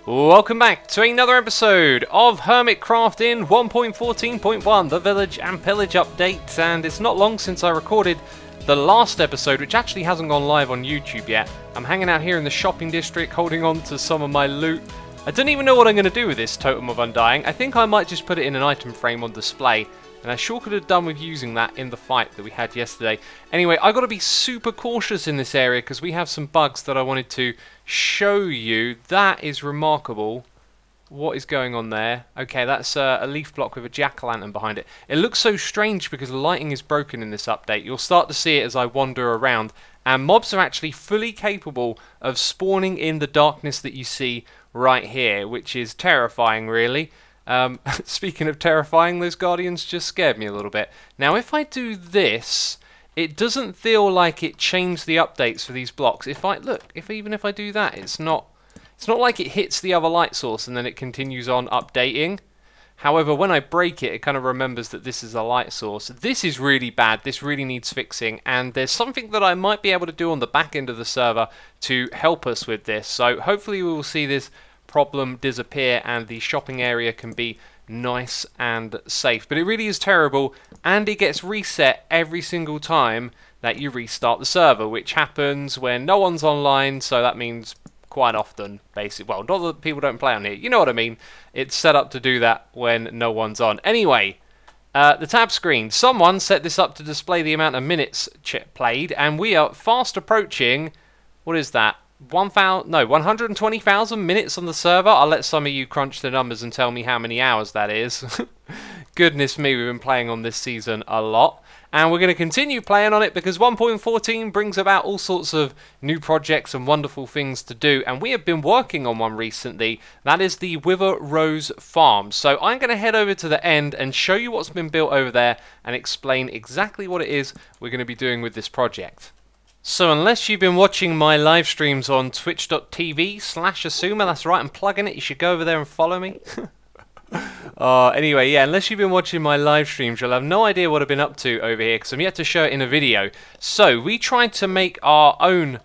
Welcome back to another episode of Hermitcraft in 1.14.1, the Village and Pillage update, and it's not long since I recorded the last episode, which actually hasn't gone live on YouTube yet. I'm hanging out here in the shopping district, holding on to some of my loot. I don't even know what I'm going to do with this Totem of Undying. I think I might just put it in an item frame on display, and I sure could have done with using that in the fight that we had yesterday. Anyway, I've got to be super cautious in this area because we have some bugs that I wanted to show you. That is remarkable. What is going on there? Okay, that's a leaf block with a jack-o'-lantern behind it. It looks so strange because the lighting is broken in this update. You'll start to see it as I wander around. And mobs are actually fully capable of spawning in the darkness that you see right here, which is terrifying, really. Speaking of terrifying, those guardians just scared me a little bit. Now, if I do this, it doesn't feel like it changed the updates for these blocks. If I look, even if I do that, it's not like it hits the other light source and then it continues on updating. However, when I break it, it kind of remembers that this is a light source. This is really bad. This really needs fixing, and there's something that I might be able to do on the back end of the server to help us with this. So hopefully we will see this problem disappear and the shopping area can be nice and safe. But it really is terrible, and it gets reset every single time that you restart the server, which happens when no one's online, so that means quite often, basically. Well, not that people don't play on here, you know what I mean. It's set up to do that when no one's on. Anyway, the tab screen. Someone set this up to display the amount of minutes played, and we are fast approaching, what is that? 120,000 minutes on the server. I'll let some of you crunch the numbers and tell me how many hours that is. Goodness me, we've been playing on this season a lot. And we're going to continue playing on it because 1.14 brings about all sorts of new projects and wonderful things to do. And we have been working on one recently. That is the Wither Rose Farm. So I'm going to head over to the end and show you what's been built over there and explain exactly what it is we're going to be doing with this project. So unless you've been watching my live streams on twitch.tv/xisuma, that's right, I'm plugging it, you should go over there and follow me. Anyway, yeah, unless you've been watching my live streams, you'll have no idea what I've been up to over here, because I'm yet to show it in a video. So, we tried to make our own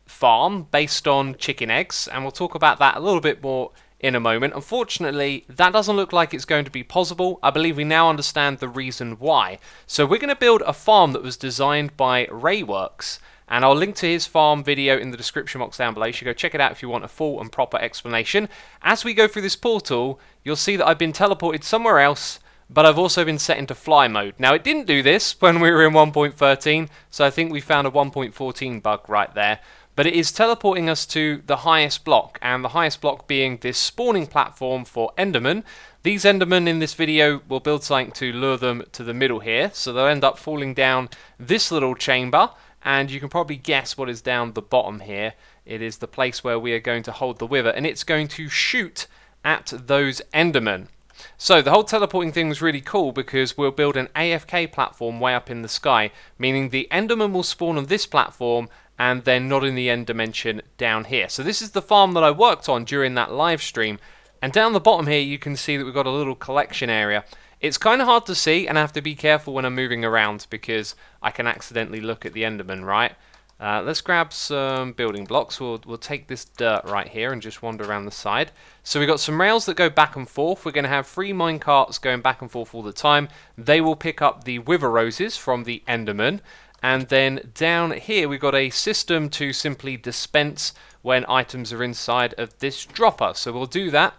farm based on chicken eggs, and we'll talk about that a little bit more in a moment. Unfortunately, that doesn't look like it's going to be possible. I believe we now understand the reason why. So, we're going to build a farm that was designed by Rayworks, and I'll link to his farm video in the description box down below. You should go check it out if you want a full and proper explanation. As we go through this portal, you'll see that I've been teleported somewhere else, but I've also been set into fly mode. Now, it didn't do this when we were in 1.13, so I think we found a 1.14 bug right there. But it is teleporting us to the highest block, and the highest block being this spawning platform for Endermen. These Endermen in this video will build something to lure them to the middle here, so they'll end up falling down this little chamber. And you can probably guess what is down the bottom here. It is the place where we are going to hold the wither, and it's going to shoot at those Endermen. So the whole teleporting thing was really cool because we'll build an AFK platform way up in the sky, meaning the Enderman will spawn on this platform and then not in the end dimension down here. So this is the farm that I worked on during that live stream. And down the bottom here you can see that we've got a little collection area. It's kind of hard to see, and I have to be careful when I'm moving around because I can accidentally look at the Enderman, right? Let's grab some building blocks. We'll take this dirt right here and just wander around the side. So we've got some rails that go back and forth. We're going to have 3 minecarts going back and forth all the time. They will pick up the Wither Roses from the Enderman. And then down here we've got a system to simply dispense when items are inside of this dropper. So we'll do that.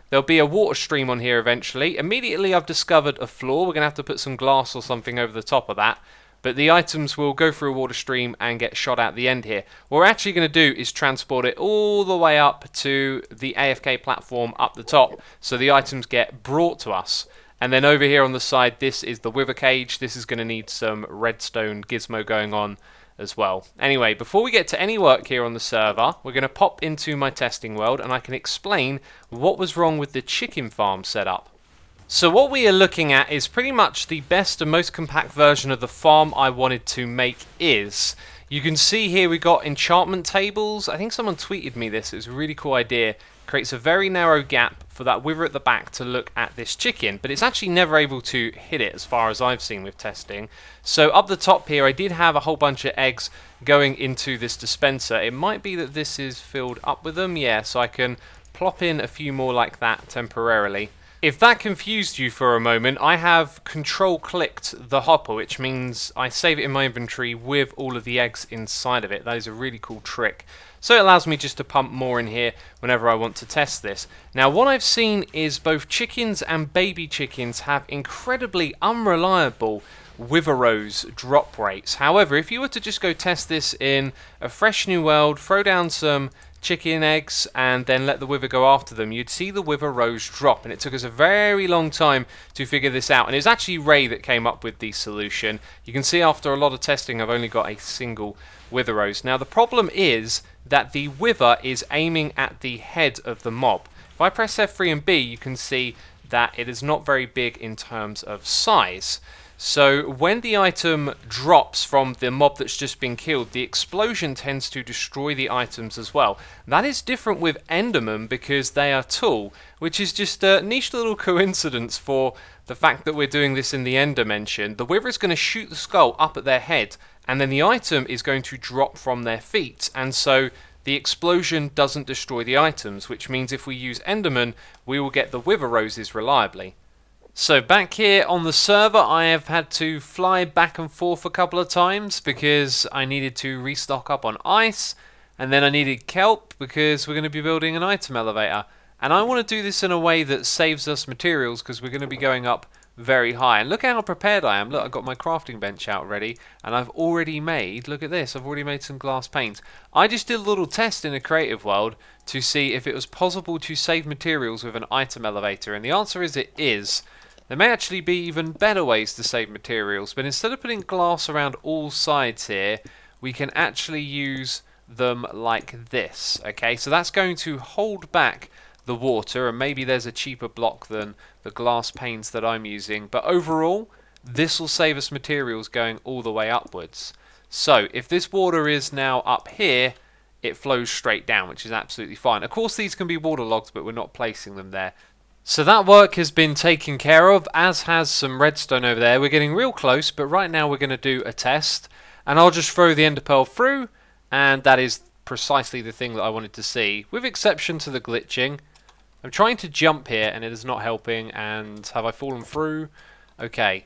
There'll be a water stream on here eventually. Immediately I've discovered a flaw. We're going to have to put some glass or something over the top of that. But the items will go through a water stream and get shot out the end here. What we're actually going to do is transport it all the way up to the AFK platform up the top. So the items get brought to us. And then over here on the side, this is the wither cage. This is going to need some redstone gizmo going on as well. Anyway, before we get to any work here on the server, we're going to pop into my testing world and I can explain what was wrong with the chicken farm setup. So what we are looking at is pretty much the best and most compact version of the farm I wanted to make is. You can see here we got enchantment tables. I think someone tweeted me this. It was a really cool idea. Creates a very narrow gap for that wither at the back to look at this chicken, but it's actually never able to hit it as far as I've seen with testing. So up the top here I did have a whole bunch of eggs going into this dispenser. It might be that this is filled up with them, yeah, so I can plop in a few more like that temporarily. If that confused you for a moment, I have control-clicked the hopper, which means I save it in my inventory with all of the eggs inside of it. That is a really cool trick. So it allows me just to pump more in here whenever I want to test this. Now, what I've seen is both chickens and baby chickens have incredibly unreliable wither rose drop rates. However, if you were to just go test this in a fresh new world, throw down some chicken eggs and then let the wither go after them, you'd see the wither rose drop, and it took us a very long time to figure this out, and it was actually Ray that came up with the solution. You can see after a lot of testing I've only got a single wither rose. Now the problem is that the wither is aiming at the head of the mob. If I press F3 and B, you can see that it is not very big in terms of size. So when the item drops from the mob that's just been killed, the explosion tends to destroy the items as well. That is different with Endermen because they are tall, which is just a niche little coincidence for the fact that we're doing this in the End dimension. The wither is going to shoot the skull up at their head, and then the item is going to drop from their feet, and so the explosion doesn't destroy the items, which means if we use Enderman, we will get the wither roses reliably. So back here on the server, I have had to fly back and forth a couple of times because I needed to restock up on ice, and then I needed kelp because we're going to be building an item elevator. And I want to do this in a way that saves us materials because we're going to be going up very high. And look how prepared I am. Look, I've got my crafting bench out ready, and I've already made, look at this, I've already made some glass paint. I just did a little test in a creative world to see if it was possible to save materials with an item elevator, and the answer is it is. There may actually be even better ways to save materials, but instead of putting glass around all sides here, we can actually use them like this. Okay, so that's going to hold back the water, and maybe there's a cheaper block than the glass panes that I'm using, but overall this will save us materials going all the way upwards. So if this water is now up here, it flows straight down, which is absolutely fine. Of course these can be waterlogged, but we're not placing them there. So that work has been taken care of, as has some redstone over there. We're getting real close, but right now we're going to do a test, and I'll just throw the ender pearl through, and that is precisely the thing that I wanted to see, with exception to the glitching. I'm trying to jump here and it is not helping, and have I fallen through? Okay.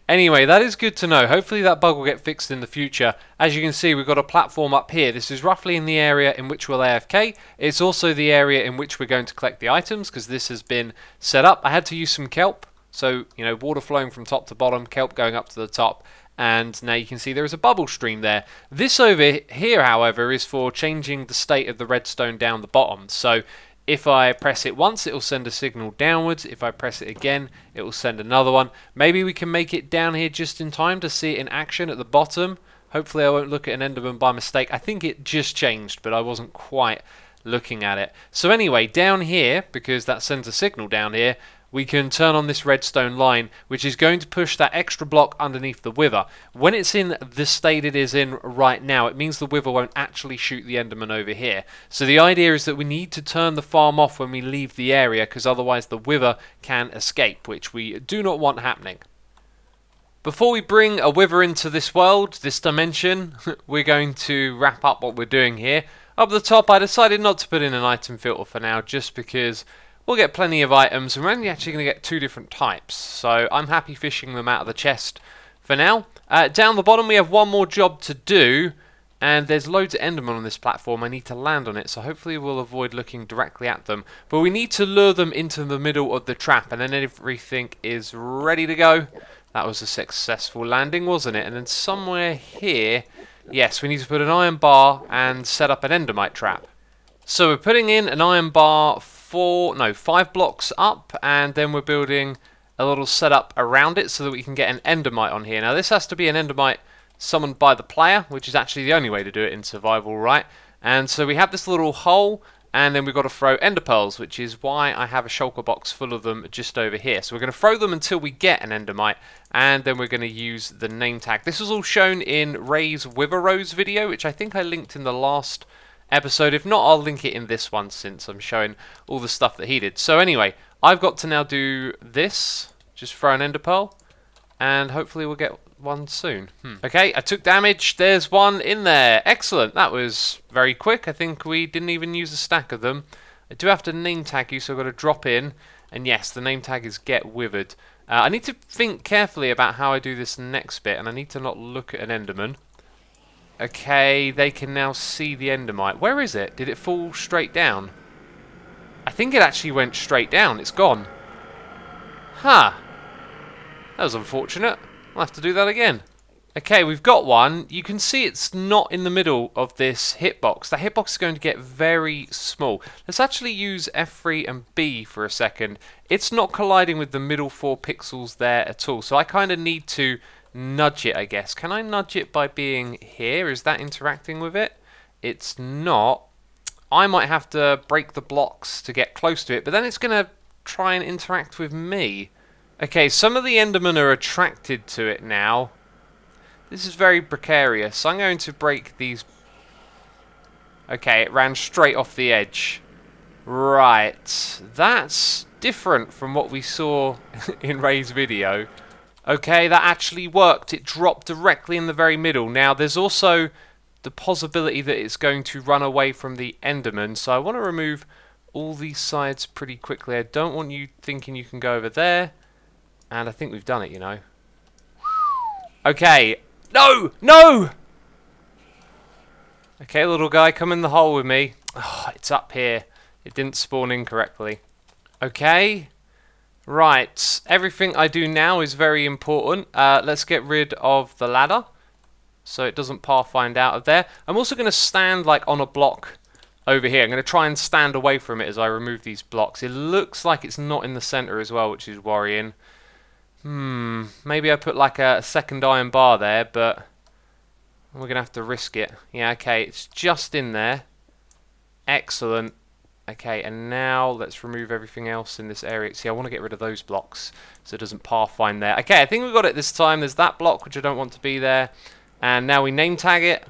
Anyway, that is good to know. Hopefully that bug will get fixed in the future. As you can see, we've got a platform up here. This is roughly in the area in which we'll AFK. It's also the area in which we're going to collect the items, because this has been set up. I had to use some kelp, so, you know, water flowing from top to bottom, kelp going up to the top, and now you can see there is a bubble stream there. This over here, however, is for changing the state of the redstone down the bottom. So if I press it once, it will send a signal downwards. If I press it again, it will send another one. Maybe we can make it down here just in time to see it in action at the bottom. Hopefully I won't look at an enderman by mistake. I think it just changed, but I wasn't quite looking at it. So anyway, down here, because that sends a signal down here, we can turn on this redstone line, which is going to push that extra block underneath the wither. When it's in the state it is in right now, it means the wither won't actually shoot the enderman over here. So the idea is that we need to turn the farm off when we leave the area, because otherwise the wither can escape, which we do not want happening. Before we bring a wither into this world, this dimension, we're going to wrap up what we're doing here. Up the top, I decided not to put in an item filter for now, just because we'll get plenty of items, and we're only actually going to get 2 different types, so I'm happy fishing them out of the chest for now. Down the bottom we have one more job to do, and there's loads of endermen on this platform. I need to land on it, so hopefully we'll avoid looking directly at them. But we need to lure them into the middle of the trap, and then everything is ready to go. That was a successful landing, wasn't it? And then somewhere here, yes, we need to put an iron bar and set up an endermite trap. So we're putting in an iron bar 5 blocks up, and then we're building a little setup around it so that we can get an endermite on here. Now this has to be an endermite summoned by the player, which is actually the only way to do it in survival, right? And so we have this little hole, and then we've got to throw ender pearls, which is why I have a shulker box full of them just over here. So we're going to throw them until we get an endermite, and then we're going to use the name tag. This was all shown in Ray's Wither Rose video, which I think I linked in the last episode. If not, I'll link it in this one since I'm showing all the stuff that he did. So anyway, I've got to now do this, just throw an ender pearl, and hopefully we'll get one soon. Okay, I took damage. There's one in there. Excellent. That was very quick. I think we didn't even use a stack of them. I do have to name tag you, so I've got to drop in. And yes, the name tag is get withered. I need to think carefully about how I do this next bit, and I need to not look at an enderman. Okay, they can now see the endermite. Where is it? Did it fall straight down? I think it actually went straight down. It's gone. Huh. That was unfortunate. I'll have to do that again. Okay, we've got one. You can see it's not in the middle of this hitbox. That hitbox is going to get very small. Let's actually use F3 and B for a second. It's not colliding with the middle 4 pixels there at all. So I kind of need to nudge it, I guess. Can I nudge it by being here? Is that interacting with it? It's not. I might have to break the blocks to get close to it, but then it's going to try and interact with me. Okay, some of the endermen are attracted to it now. This is very precarious. I'm going to break these. Okay, it ran straight off the edge. Right. That's different from what we saw in Ray's video. Okay, that actually worked. It dropped directly in the very middle. Now, there's also the possibility that it's going to run away from the enderman. So I want to remove all these sides pretty quickly. I don't want you thinking you can go over there. And I think we've done it, you know. Okay. No! No! Okay, little guy, come in the hole with me. Oh, it's up here. It didn't spawn in correctly. Okay. Right. Everything I do now is very important. Let's get rid of the ladder, so it doesn't pathfind out of there. I'm also going to stand like on a block over here. I'm going to try and stand away from it as I remove these blocks. It looks like it's not in the center as well, which is worrying. Maybe I put like a second iron bar there, but we're going to have to risk it. Yeah, okay, it's just in there. Excellent. Okay, and now let's remove everything else in this area. See, I want to get rid of those blocks so it doesn't pathfind there. Okay, I think we got it this time. There's that block, which I don't want to be there. And now we name tag it.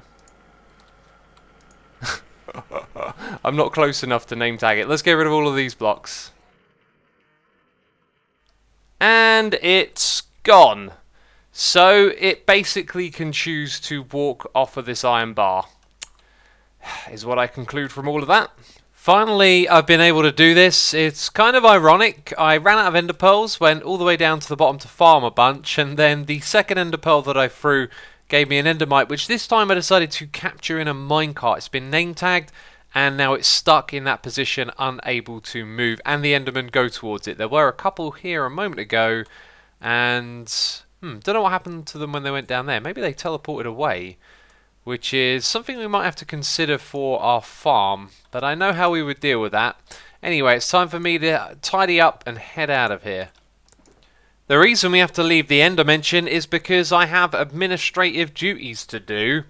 I'm not close enough to name tag it. Let's get rid of all of these blocks. And it's gone. So it basically can choose to walk off of this iron bar, is what I conclude from all of that. Finally, I've been able to do this. It's kind of ironic. I ran out of ender pearls, went all the way down to the bottom to farm a bunch, and then the second ender pearl that I threw gave me an endermite, which this time I decided to capture in a minecart. It's been name tagged, and now it's stuck in that position, unable to move, and the endermen go towards it. There were a couple here a moment ago, and don't know what happened to them when they went down there. Maybe they teleported away, which is something we might have to consider for our farm, but I know how we would deal with that. Anyway, it's time for me to tidy up and head out of here. The reason we have to leave the end dimension is because I have administrative duties to do.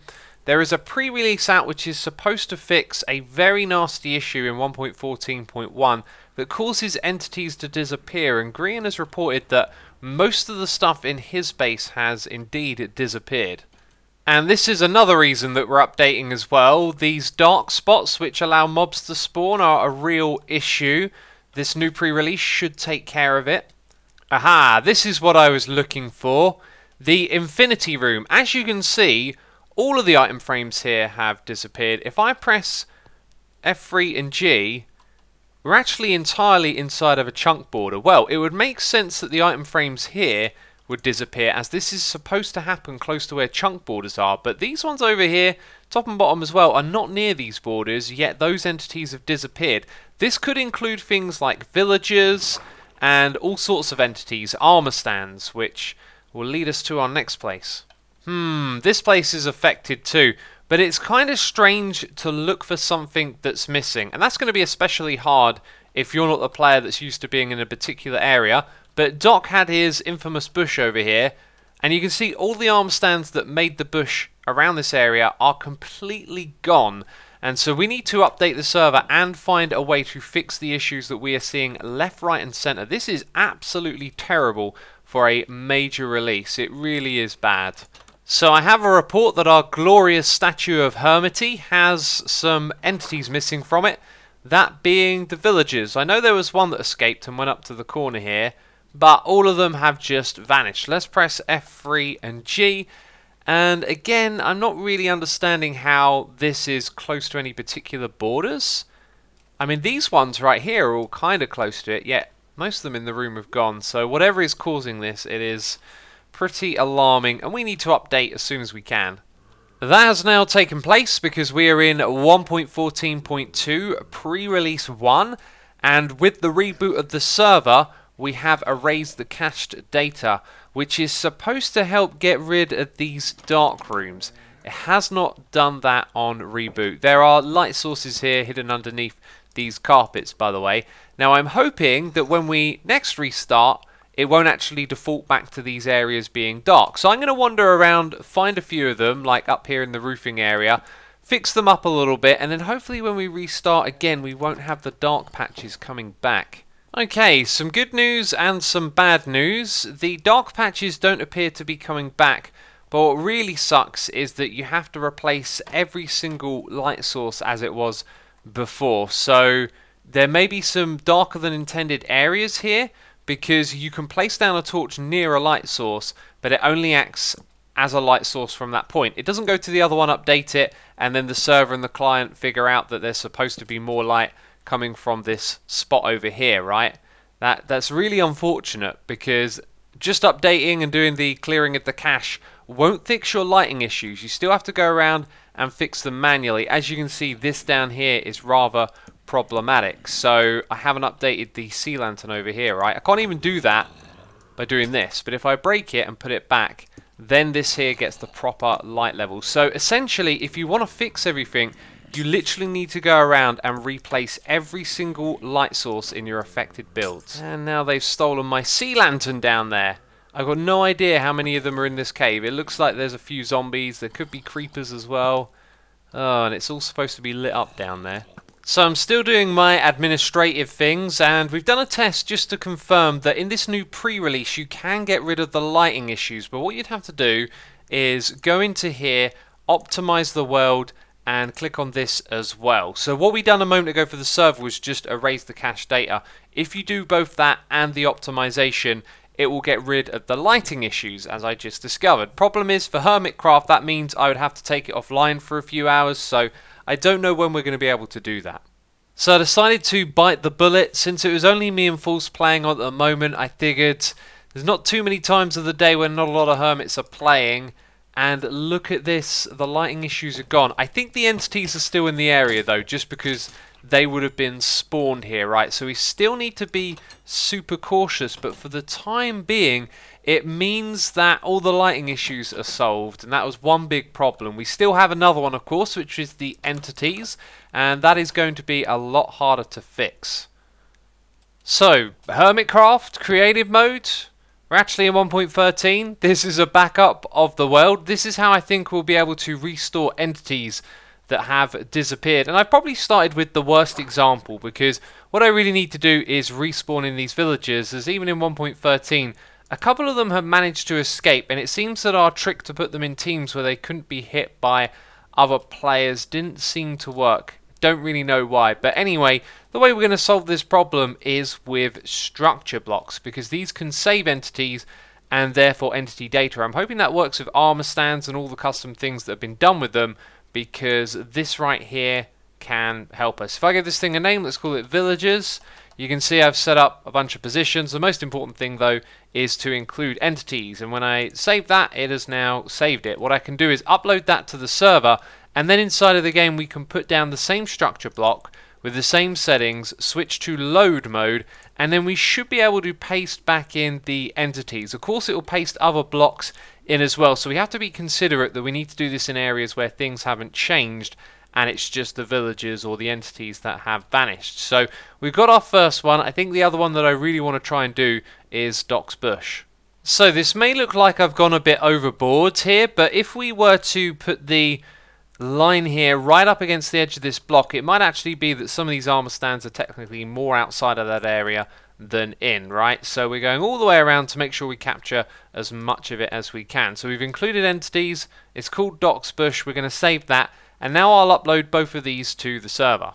There is a pre-release out which is supposed to fix a very nasty issue in 1.14.1 that causes entities to disappear, and Grian has reported that most of the stuff in his base has indeed disappeared. And this is another reason that we're updating as well. These dark spots which allow mobs to spawn are a real issue. This new pre-release should take care of it. Aha, this is what I was looking for. The infinity room. As you can see, all of the item frames here have disappeared. If I press F3 and G, we're actually entirely inside of a chunk border. Well, it would make sense that the item frames here would disappear, as this is supposed to happen close to where chunk borders are, but these ones over here, top and bottom as well, are not near these borders, yet those entities have disappeared. This could include things like villagers and all sorts of entities, armor stands, which will lead us to our next place. This place is affected too, but it's kind of strange to look for something that's missing, and that's going to be especially hard if you're not the player that's used to being in a particular area. But Doc had his infamous bush over here, and you can see all the arm stands that made the bush around this area are completely gone. And so we need to update the server and find a way to fix the issues that we are seeing left, right and centre. This is absolutely terrible for a major release. It really is bad. So I have a report that our glorious statue of Hermity has some entities missing from it. That being the villagers. I know there was one that escaped and went up to the corner here, but all of them have just vanished. Let's press F3 and G. And again, I'm not really understanding how this is close to any particular borders. I mean, these ones right here are all kind of close to it, yet most of them in the room have gone. So whatever is causing this, it is pretty alarming, and we need to update as soon as we can. That has now taken place because we are in 1.14.2 pre-release 1, and with the reboot of the server, we have erased the cached data, which is supposed to help get rid of these dark rooms. It has not done that on reboot. There are light sources here hidden underneath these carpets, by the way. Now I'm hoping that when we next restart, it won't actually default back to these areas being dark. So I'm going to wander around, find a few of them, like up here in the roofing area, fix them up a little bit, and then hopefully when we restart again, we won't have the dark patches coming back. Okay, some good news and some bad news. The dark patches don't appear to be coming back, but what really sucks is that you have to replace every single light source as it was before. So there may be some darker than intended areas here, because you can place down a torch near a light source, but it only acts as a light source from that point. It doesn't go to the other one, update it, and then the server and the client figure out that there's supposed to be more light coming from this spot over here, right? That's really unfortunate, because just updating and doing the clearing of the cache won't fix your lighting issues. You still have to go around and fix them manually. As you can see, this down here is rather problematic. So I haven't updated the sea lantern over here, right? I can't even do that by doing this, but if I break it and put it back, then this here gets the proper light level. So essentially, if you want to fix everything, you literally need to go around and replace every single light source in your affected builds. And now they've stolen my sea lantern down there. I've got no idea how many of them are in this cave. It looks like there's a few zombies. There could be creepers as well. Oh, and it's all supposed to be lit up down there. So I'm still doing my administrative things, and we've done a test just to confirm that in this new pre-release you can get rid of the lighting issues, but what you'd have to do is go into here, optimize the world, and click on this as well. So what we done a moment ago for the server was just erase the cache data. If you do both that and the optimization, it will get rid of the lighting issues, as I just discovered. Problem is, for Hermitcraft, that means I would have to take it offline for a few hours, so I don't know when we're going to be able to do that. So I decided to bite the bullet. Since it was only me and False playing on at the moment, I figured there's not too many times of the day when not a lot of hermits are playing. And look at this, the lighting issues are gone. I think the entities are still in the area though, just because they would have been spawned here, right? So we still need to be super cautious, but for the time being, it means that all the lighting issues are solved, and that was one big problem. We still have another one, of course, which is the entities, and that is going to be a lot harder to fix. So, Hermitcraft creative mode. We're actually in 1.13. This is a backup of the world. This is how I think we'll be able to restore entities that have disappeared. And I've probably started with the worst example, because what I really need to do is respawn in these villagers, as even in 1.13, a couple of them have managed to escape, and it seems that our trick to put them in teams where they couldn't be hit by other players didn't seem to work. Don't really know why, but anyway, the way we're going to solve this problem is with structure blocks, because these can save entities and therefore entity data. I'm hoping that works with armor stands and all the custom things that have been done with them, because this right here can help us. If I give this thing a name, let's call it villagers. You can see I've set up a bunch of positions. The most important thing though is to include entities, and when I save that, it has now saved it. What I can do is upload that to the server, and then inside of the game we can put down the same structure block with the same settings, switch to load mode, and then we should be able to paste back in the entities. Of course it will paste other blocks in as well, so we have to be considerate that we need to do this in areas where things haven't changed and it's just the villagers or the entities that have vanished. So we've got our first one. I think the other one that I really want to try and do is Doc's Bush. So this may look like I've gone a bit overboard here, but if we were to put the line here right up against the edge of this block, it might actually be that some of these armor stands are technically more outside of that area than in, right? So we're going all the way around to make sure we capture as much of it as we can. So we've included entities. It's called Doc's Bush. We're going to save that, and now I'll upload both of these to the server.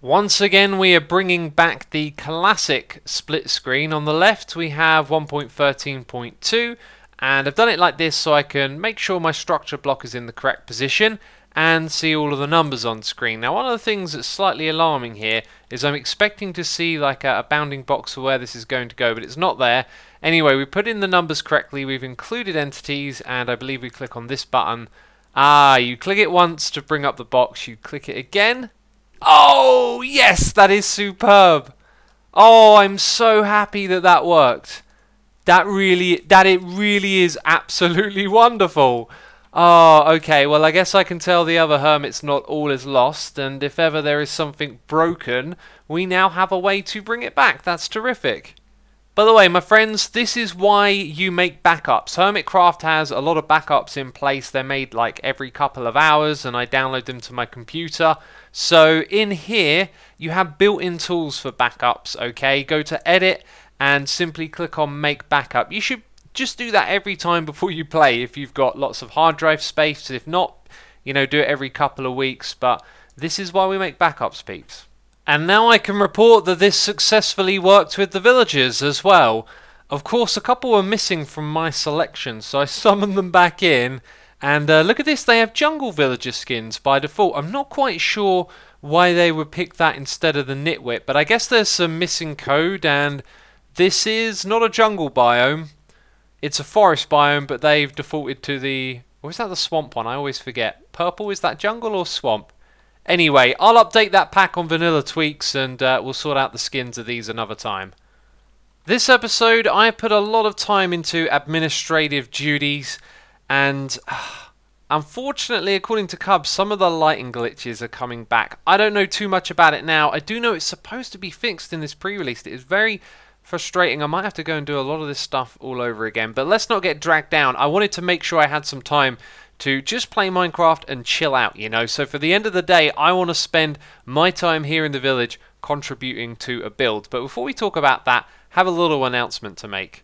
Once again, we are bringing back the classic split screen. On the left we have 1.13.2, and I've done it like this so I can make sure my structure block is in the correct position, and see all of the numbers on screen. Now, one of the things that's slightly alarming here is I'm expecting to see like a bounding box for where this is going to go, but it's not there. Anyway, we put in the numbers correctly, we've included entities, and I believe we click on this button. You click it once to bring up the box, you click it again. Oh, yes, that is superb. Oh, I'm so happy that that worked. It really is absolutely wonderful. Oh, okay, well I guess I can tell the other hermits not all is lost, and if ever there is something broken, we now have a way to bring it back. That's terrific. By the way, my friends, this is why you make backups. Hermitcraft has a lot of backups in place. They're made like every couple of hours, and I download them to my computer. So in here, you have built-in tools for backups, okay? Go to Edit and simply click on Make Backup. You should just do that every time before you play if you've got lots of hard drive space. If not, you know, do it every couple of weeks. But this is why we make backups, peeps. And now I can report that this successfully worked with the villagers as well. Of course, a couple were missing from my selection, so I summoned them back in. And look at this, they have jungle villager skins by default. I'm not quite sure why they would pick that instead of the nitwit, but I guess there's some missing code, and this is not a jungle biome. It's a forest biome, but they've defaulted to the... Or is that the swamp one? I always forget. Purple, is that jungle or swamp? Anyway, I'll update that pack on vanilla tweaks, and we'll sort out the skins of these another time. This episode, I put a lot of time into administrative duties, and unfortunately, according to Cub, some of the lighting glitches are coming back. I don't know too much about it now. I do know it's supposed to be fixed in this pre-release. It is very frustrating. I might have to go and do a lot of this stuff all over again, but let's not get dragged down. I wanted to make sure I had some time to just play Minecraft and chill out, you know. So for the end of the day, I want to spend my time here in the village contributing to a build. But before we talk about that, have a little announcement to make.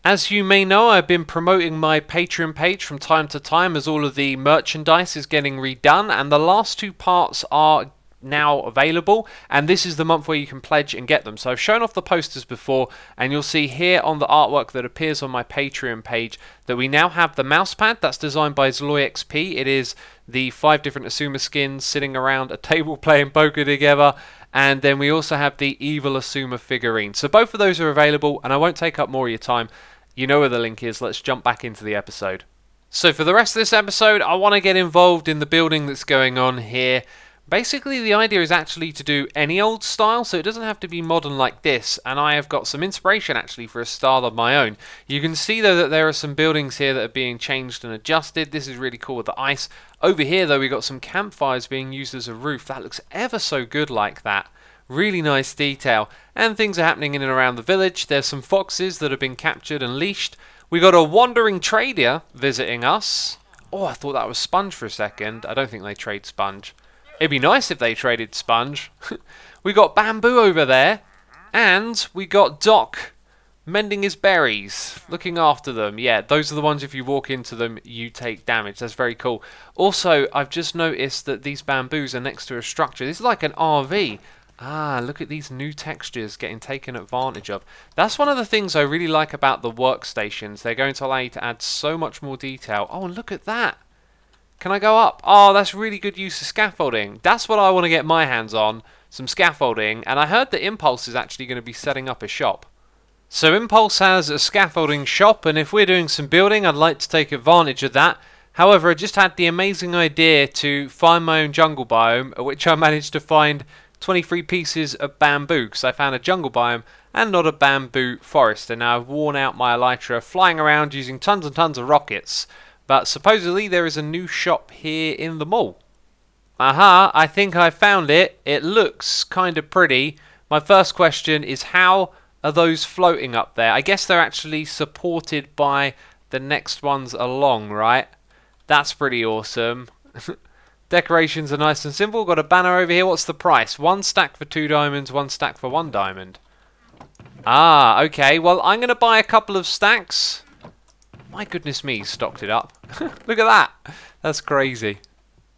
As you may know, I've been promoting my Patreon page from time to time as all of the merchandise is getting redone, and the last two parts are now available, and this is the month where you can pledge and get them. So I've shown off the posters before, and you'll see here on the artwork that appears on my Patreon page that we now have the mousepad that's designed by XP. It is the 5 different Asuma skins sitting around a table playing poker together, and then we also have the evil Asuma figurine. So both of those are available, and I won't take up more of your time. You know where the link is. Let's jump back into the episode. So for the rest of this episode, I want to get involved in the building that's going on here. Basically, the idea is actually to do any old style, so it doesn't have to be modern like this, and I have got some inspiration actually for a style of my own. You can see though that there are some buildings here that are being changed and adjusted. This is really cool with the ice. Over here though, we got some campfires being used as a roof. That looks ever so good like that. Really nice detail. And things are happening in and around the village. There's some foxes that have been captured and leashed. We got a wandering trader visiting us. Oh, I thought that was sponge for a second. I don't think they trade sponge. It'd be nice if they traded sponge. We got bamboo over there, and we got Doc mending his berries, looking after them. Yeah, those are the ones if you walk into them, you take damage. That's very cool. Also, I've just noticed that these bamboos are next to a structure. This is like an RV. Ah, look at these new textures getting taken advantage of. That's one of the things I really like about the workstations. They're going to allow you to add so much more detail. Oh, and look at that. Can I go up? Oh, that's really good use of scaffolding. That's what I want to get my hands on, some scaffolding. And I heard that Impulse is actually going to be setting up a shop. So Impulse has a scaffolding shop, and if we're doing some building, I'd like to take advantage of that. However, I just had the amazing idea to find my own jungle biome, at which I managed to find 23 pieces of bamboo, because I found a jungle biome and not a bamboo forest. And now I've worn out my elytra flying around using tons and tons of rockets. But supposedly there is a new shop here in the mall. Aha, I think I found it. It looks kind of pretty. My first question is, how are those floating up there? I guess they're actually supported by the next ones along, right? That's pretty awesome. Decorations are nice and simple. Got a banner over here. What's the price? 1 stack for 2 diamonds, 1 stack for 1 diamond. Ah, okay. Well, I'm going to buy a couple of stacks. My goodness me, stocked it up. Look at that. That's crazy.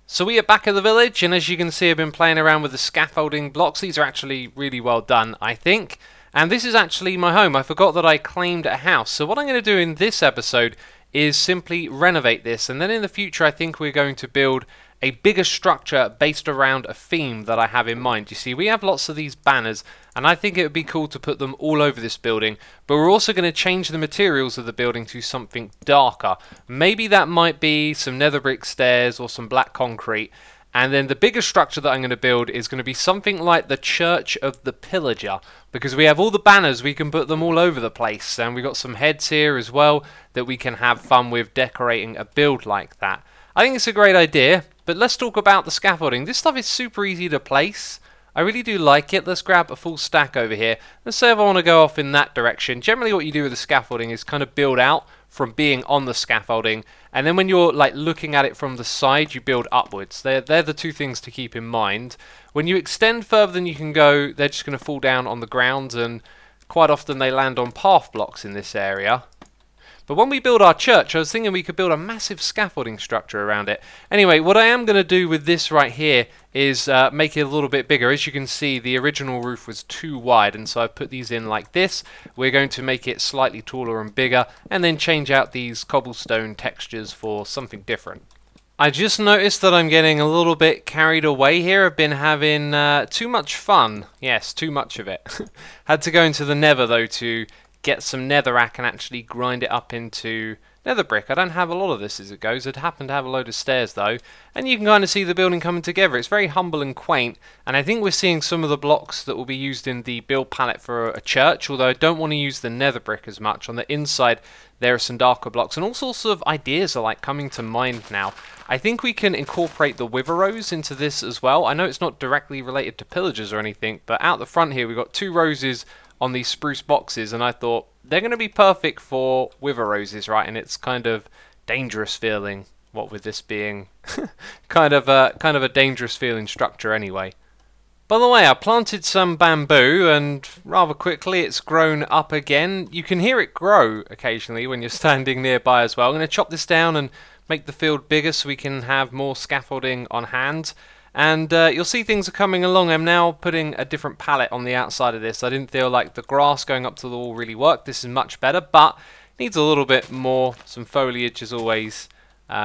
So we are back at the village, and as you can see, I've been playing around with the scaffolding blocks. These are actually really well done, I think. And this is actually my home. I forgot that I claimed a house. So what I'm going to do in this episode is simply renovate this, and then in the future I think we're going to build a bigger structure based around a theme that I have in mind. You see, we have lots of these banners, and I think it would be cool to put them all over this building, but we're also going to change the materials of the building to something darker. Maybe that might be some nether brick stairs or some black concrete. And then the bigger structure that I'm going to build is going to be something like the Church of the Pillager, because we have all the banners, we can put them all over the place, and we've got some heads here as well that we can have fun with decorating a build like that. I think it's a great idea, but let's talk about the scaffolding. This stuff is super easy to place. I really do like it. Let's grab a full stack over here. Let's say if I want to go off in that direction. Generally what you do with the scaffolding is kind of build out from being on the scaffolding, and then when you're like looking at it from the side, you build upwards. They're the two things to keep in mind. When you extend further than you can go, they're just going to fall down on the ground, and quite often they land on path blocks in this area. But when we build our church, I was thinking we could build a massive scaffolding structure around it. Anyway, what I am going to do with this right here is make it a little bit bigger. As you can see, the original roof was too wide, and so I've put these in like this. We're going to make it slightly taller and bigger, and then change out these cobblestone textures for something different. I just noticed that I'm getting a little bit carried away here. I've been having too much fun. Yes, too much of it. Had to go into the nether, though, to get some netherrack and actually grind it up into nether brick. I don't have a lot of this as it goes. I'd happen to have a load of stairs though, and you can kind of see the building coming together. It's very humble and quaint, and I think we're seeing some of the blocks that will be used in the build palette for a church, although I don't want to use the nether brick as much. On the inside there are some darker blocks, and all sorts of ideas are like coming to mind now. I think we can incorporate the wither rose into this as well. I know it's not directly related to pillagers or anything, but out the front here we've got 2 roses on these spruce boxes, and I thought they're going to be perfect for wither roses, right? And it's kind of dangerous feeling, what with this being kind of a dangerous feeling structure anyway. By the way, I planted some bamboo, and rather quickly it's grown up again. You can hear it grow occasionally when you're standing nearby as well. I'm going to chop this down and make the field bigger so we can have more scaffolding on hand. And you'll see things are coming along. I'm now putting a different palette on the outside of this. I didn't feel like the grass going up to the wall really worked. This is much better, but needs a little bit more. Some foliage as always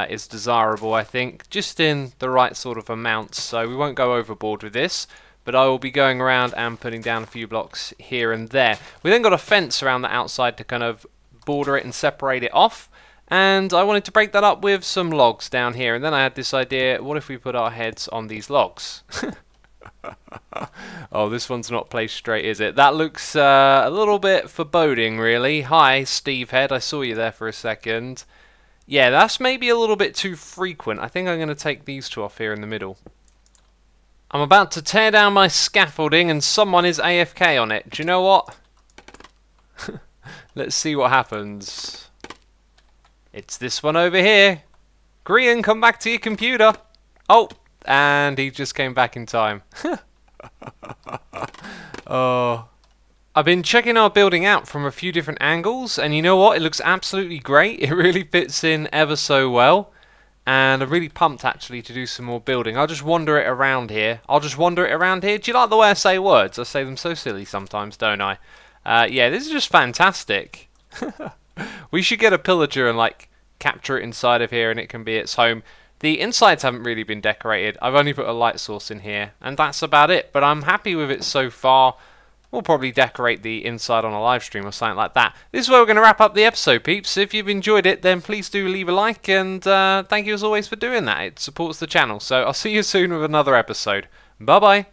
is desirable, I think, just in the right sort of amounts. So we won't go overboard with this, but I will be going around and putting down a few blocks here and there. We then got a fence around the outside to kind of border it and separate it off. And I wanted to break that up with some logs down here. And then I had this idea, what if we put our heads on these logs? Oh, this one's not placed straight, is it? That looks a little bit foreboding, really. Hi, Steve Head. I saw you there for a second. Yeah, that's maybe a little bit too frequent. I think I'm going to take these 2 off here in the middle. I'm about to tear down my scaffolding and someone is AFK on it. Do you know what? Let's see what happens. It's this one over here. Grian, come back to your computer. Oh, and he just came back in time. Oh. I've been checking our building out from a few different angles, and you know what? It looks absolutely great. It really fits in ever so well. And I'm really pumped actually to do some more building. I'll just wander it around here. Do you like the way I say words? I say them so silly sometimes, don't I? Yeah, this is just fantastic. We should get a pillager and like capture it inside of here, and it can be its home. The insides haven't really been decorated. I've only put a light source in here, and that's about it. But I'm happy with it so far. We'll probably decorate the inside on a live stream or something like that. This is where we're going to wrap up the episode, peeps. If you've enjoyed it, then please do leave a like, and thank you as always for doing that. It supports the channel. So I'll see you soon with another episode. Bye-bye.